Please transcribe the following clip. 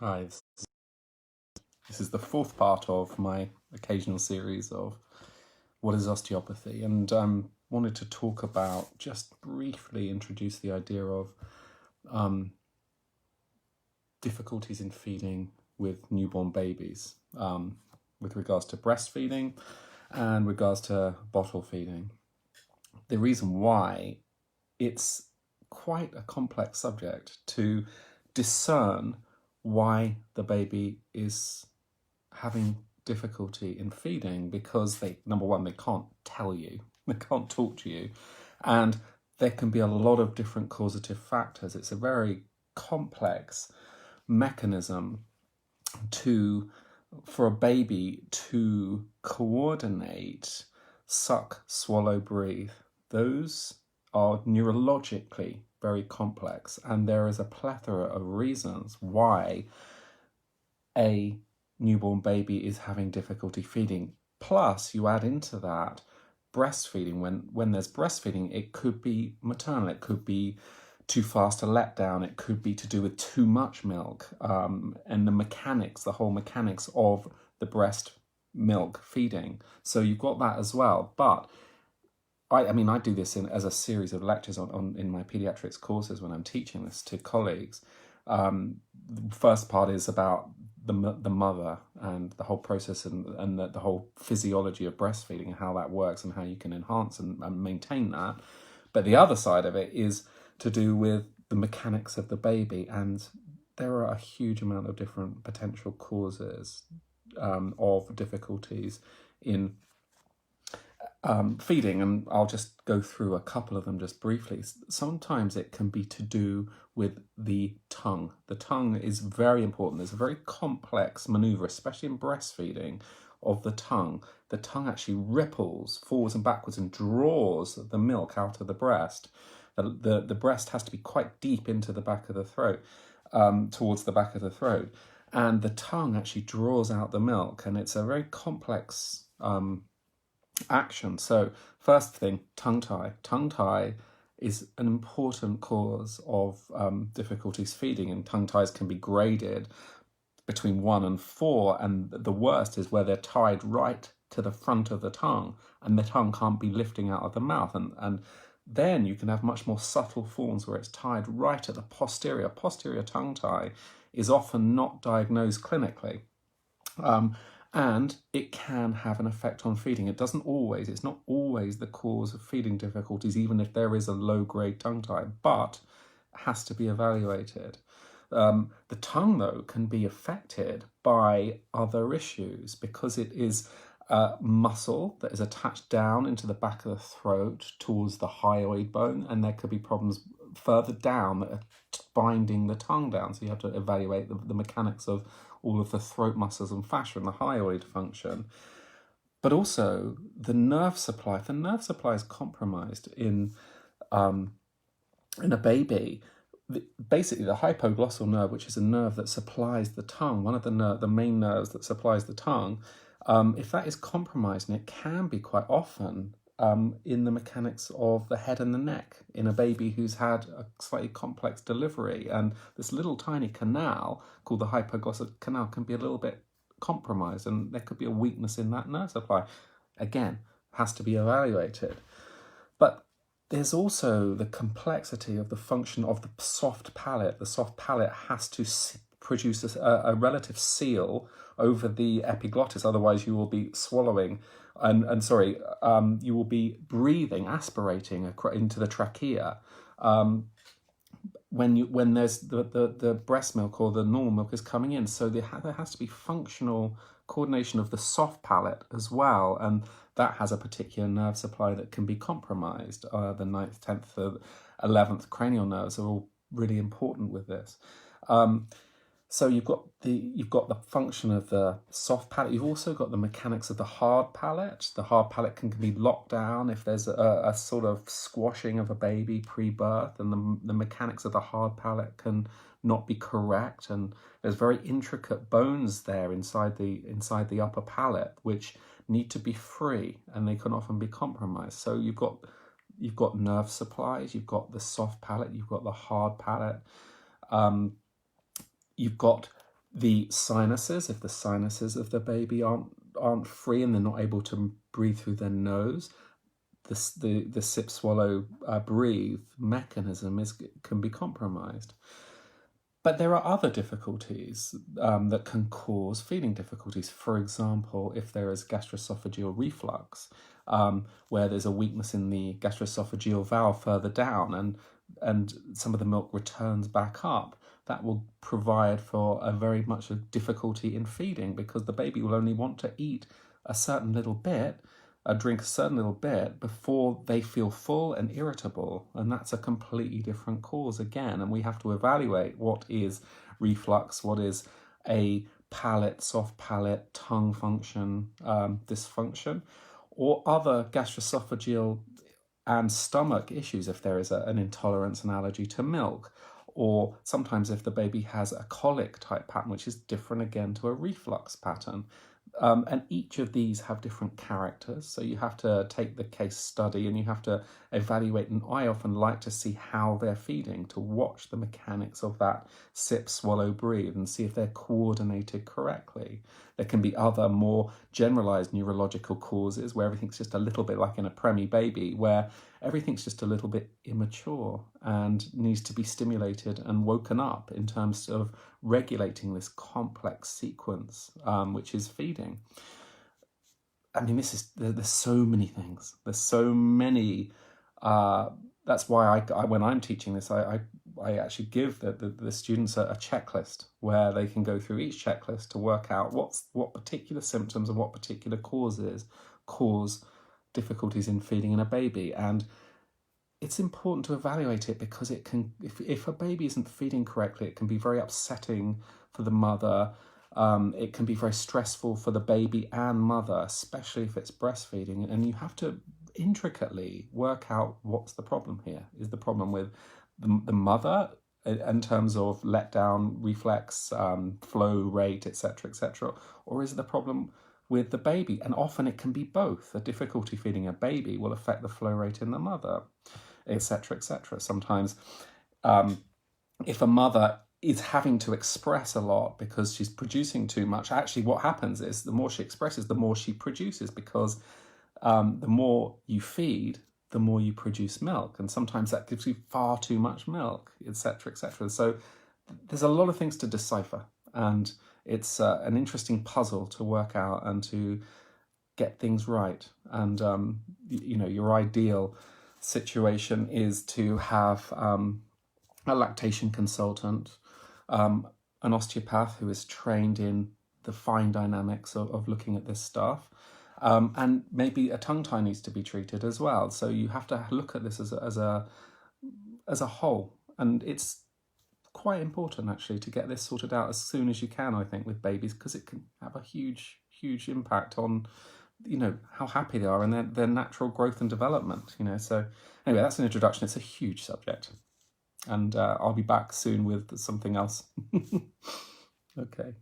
Hi, this is the fourth part of my occasional series of what is osteopathy, and wanted to talk about, just briefly introduce the idea of difficulties in feeding with newborn babies, with regards to breastfeeding and regards to bottle feeding. The reason why it's quite a complex subject to discern why the baby is having difficulty in feeding, because number one, they can't tell you, they can't talk to you, and there can be a lot of different causative factors. It's a very complex mechanism for a baby to coordinate suck, swallow, breathe. Those are neurologically very complex, and there is a plethora of reasons why a newborn baby is having difficulty feeding. Plus, you add into that breastfeeding. When there's breastfeeding, it could be maternal, it could be too fast a letdown, it could be to do with too much milk, and the whole mechanics of the breast milk feeding. So you've got that as well. But I do this as a series of lectures in my pediatrics courses when I'm teaching this to colleagues. The first part is about the mother and the whole process and the whole physiology of breastfeeding and how that works and how you can enhance and maintain that. But the other side of it is to do with the mechanics of the baby, and there are a huge amount of different potential causes of difficulties in feeding, and I'll just go through a couple of them just briefly. Sometimes it can be to do with the tongue. The tongue is very important. There's a very complex maneuver, especially in breastfeeding, of the tongue. The tongue actually ripples forwards and backwards and draws the milk out of the breast. The breast has to be quite deep into the back of the throat, towards the back of the throat, and the tongue actually draws out the milk, and it's a very complex action. So first thing, tongue tie. Tongue tie is an important cause of difficulties feeding, and tongue ties can be graded between 1 and 4, and the worst is where they're tied right to the front of the tongue and the tongue can't be lifting out of the mouth, and then you can have much more subtle forms where it's tied right at the posterior. Posterior tongue tie is often not diagnosed clinically. And it can have an effect on feeding. It's not always the cause of feeding difficulties, even if there is a low-grade tongue tie, but it has to be evaluated. The tongue, though, can be affected by other issues because it is muscle that is attached down into the back of the throat towards the hyoid bone, and there could be problems further down that are binding the tongue down. So you have to evaluate the mechanics of all of the throat muscles and fascia and the hyoid function. But also the nerve supply. If the nerve supply is compromised in a baby, basically the hypoglossal nerve, which is a nerve that supplies the tongue, one of the main nerves that supplies the tongue, if that is compromised, and it can be quite often in the mechanics of the head and the neck in a baby who's had a slightly complex delivery, and this little tiny canal called the hypoglossal canal can be a little bit compromised, and there could be a weakness in that nerve supply. Again, has to be evaluated. But there's also the complexity of the function of the soft palate. The soft palate has to produce a relative seal over the epiglottis, otherwise you will be swallowing you will be breathing, aspirating into the trachea when there's the breast milk or the normal milk is coming in. So there has to be functional coordination of the soft palate as well, and that has a particular nerve supply that can be compromised. The 9th, 10th, 11th cranial nerves are all really important with this. So you've got the function of the soft palate. You've also got the mechanics of the hard palate. The hard palate can be locked down if there's a sort of squashing of a baby pre-birth, and the mechanics of the hard palate can not be correct. And there's very intricate bones there inside the upper palate which need to be free, and they can often be compromised. So you've got nerve supplies, you've got the soft palate, you've got the hard palate. You've got The sinuses, if the sinuses of the baby aren't free and they're not able to breathe through their nose, the sip swallow breathe mechanism can be compromised. But there are other difficulties that can cause feeding difficulties. For example, if there is gastroesophageal reflux, where there's a weakness in the gastroesophageal valve further down, and some of the milk returns back up, that will provide for a very much a difficulty in feeding, because the baby will only want to eat a certain little bit, drink a certain little bit before they feel full and irritable, and that's a completely different cause again. And we have to evaluate what is reflux, what is a palate, soft palate, tongue function dysfunction, or other gastroesophageal and stomach issues if there is an intolerance and allergy to milk, or sometimes if the baby has a colic type pattern, which is different again to a reflux pattern. And each of these have different characters, so you have to take the case study and you have to evaluate. And I often like to see how they're feeding, to watch the mechanics of that sip, swallow, breathe, and see if they're coordinated correctly. There can be other more generalized neurological causes where everything's just a little bit like in a preemie baby, where everything's just a little bit immature and needs to be stimulated and woken up in terms of regulating this complex sequence, which is feeding. I mean, there's so many things. There's so many. That's why I when I'm teaching this, I actually give the students a checklist where they can go through each checklist to work out what particular symptoms and what particular causes cause difficulties in feeding in a baby. And it's important to evaluate it, because it can, if a baby isn't feeding correctly, it can be very upsetting for the mother. It can be very stressful for the baby and mother, especially if it's breastfeeding. And you have to intricately work out what's the problem here. Is the problem with the mother in terms of letdown, reflex, flow rate, etc., or is the problem with the baby? And often it can be both. A difficulty feeding a baby will affect the flow rate in the mother, etc., etc. Sometimes if a mother is having to express a lot because she's producing too much, actually what happens is the more she expresses, the more she produces, because the more you feed, the more you produce milk, and sometimes that gives you far too much milk, etc., etc. So there's a lot of things to decipher, and it's an interesting puzzle to work out and to get things right. And your ideal situation is to have a lactation consultant, an osteopath who is trained in the fine dynamics of looking at this stuff, and maybe a tongue tie needs to be treated as well. So you have to look at this as a whole, and it's quite important actually to get this sorted out as soon as you can, I think, with babies, because it can have a huge impact on how happy they are and their natural growth and development. So anyway, that's an introduction. It's a huge subject, and I'll be back soon with something else. Okay.